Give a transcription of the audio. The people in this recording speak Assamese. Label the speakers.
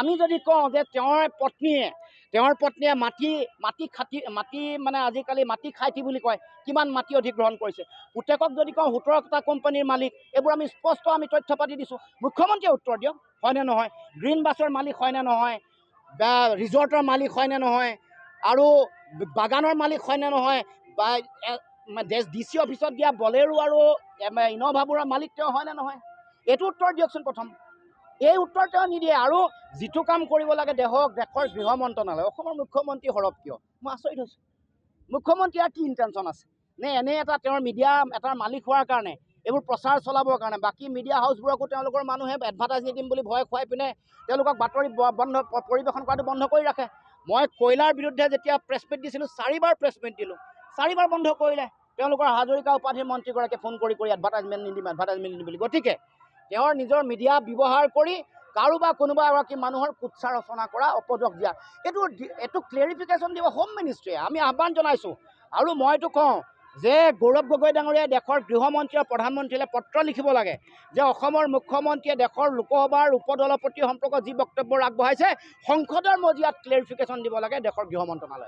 Speaker 1: আমি যদি কওঁ যে তেওঁৰ পত্নীয়ে মাটি মানে আজিকালি মাটি খাইটি বুলি কয়, কিমান মাটি অধিগ্ৰহণ কৰিছে। পুতেকক যদি কওঁ 17টা কোম্পানীৰ মালিক, এইবোৰ আমি স্পষ্ট তথ্য পাতি দিছোঁ। মুখ্যমন্ত্ৰীয়ে উত্তৰ দিয়ক, হয়নে নহয়? গ্ৰীণ বাছৰ মালিক হয়নে নহয়, বা ৰিজৰ্টৰ মালিক হয়নে নহয়, আৰু বাগানৰ মালিক হয়নে নহয়, বা DC অফিচত দিয়া বলেৰো আৰু ইন'ভাবোৰৰ মালিক তেওঁ হয়নে নহয়? এইটো উত্তৰ দিয়কচোন প্ৰথম। এই উত্তৰ তেওঁ নিদিয়ে। আৰু যিটো কাম কৰিব লাগে দেশৰ গৃহ মন্ত্ৰণালয়, অসমৰ মুখ্যমন্ত্ৰী সৰব কিয়? মই আচৰিত হৈছোঁ। মুখ্যমন্ত্ৰীৰ কি ইণ্টেনশ্যন আছে? নে এনে তেওঁৰ মিডিয়া এটাৰ মালিক হোৱাৰ কাৰণে, এইবোৰ প্ৰচাৰ চলাবৰ কাৰণে বাকী মিডিয়া হাউচবোৰকো তেওঁলোকৰ মানুহে এডভাৰটাইজ নিদিম বুলি ভয় খুৱাই পিনে তেওঁলোকক বাতৰি পৰিৱেশন কৰাটো বন্ধ কৰি ৰাখে। মই কয়লাৰ বিৰুদ্ধে যেতিয়া প্ৰেছ মিট দিছিলোঁ, 4বাৰ প্ৰেছ মিট দিলোঁ, 4বাৰ বন্ধ কৰিলে। তেওঁলোকৰ হাজৰিকা উপাধিৰ মন্ত্ৰীগৰাকীয়ে ফোন কৰি এডভাৰটাইজমেণ্ট নিদিম বুলি। গতিকে তেওঁৰ নিজৰ মিডিয়া ব্যৱহাৰ কৰি কাৰোবাৰ কোনোবা এগৰাকী মানুহৰ কুৎসা ৰচনা কৰা, অপযোগ দিয়া, এইটো ক্লেৰিফিকেশ্যন দিব হোম মিনিষ্ট্ৰীয়ে। আমি আহ্বান জনাইছোঁ। আৰু মইতো কওঁ যে গৌৰৱ গগৈ ডাঙৰীয়াই দেশৰ গৃহমন্ত্ৰী আৰু প্ৰধানমন্ত্ৰীলৈ পত্ৰ লিখিব লাগে যে অসমৰ মুখ্যমন্ত্ৰীয়ে দেশৰ লোকসভাৰ উপদলপতি সম্পৰ্কত যি বক্তব্য আগবঢ়াইছে, সংসদৰ মজিয়াত ক্লেৰিফিকেশ্যন দিব লাগে দেশৰ গৃহ মন্ত্ৰণালয়।